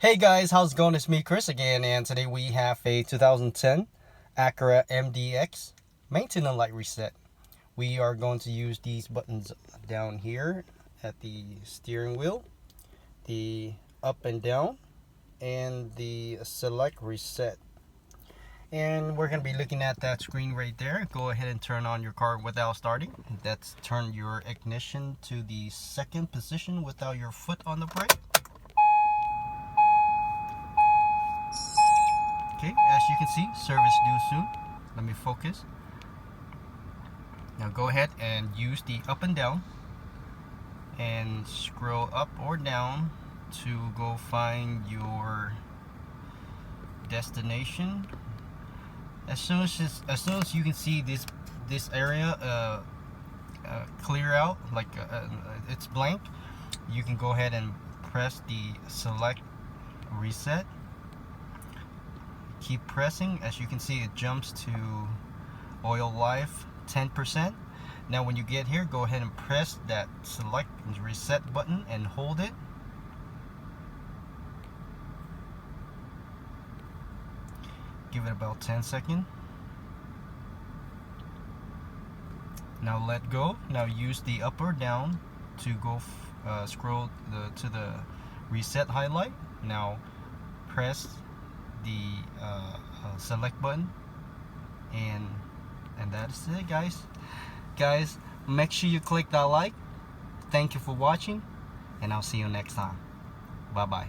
Hey guys, how's it going? It's me, Chris, again, and today we have a 2010 Acura MDX maintenance light reset. We are going to use these buttons down here at the steering wheel, the up and down, and the select reset. And we're going to be looking at that screen right there. Go ahead and turn on your car without starting. That's turn your ignition to the second position without your foot on the brake. Okay, as you can see, service due soon. Let me focus. Now go ahead and use the up and down and scroll up or down to go find your destination. As soon as you can see this area clear out, like it's blank, you can go ahead and press the select reset. Keep pressing. As you can see, it jumps to oil life 10%. Now when you get here, go ahead and press that select and reset button and hold it. Give it about 10 seconds. Now let go. Now use the up or down to go scroll to the reset highlight. Now press the select button, and that's it, guys. Make sure you click that like. Thank you for watching, and I'll see you next time. Bye bye.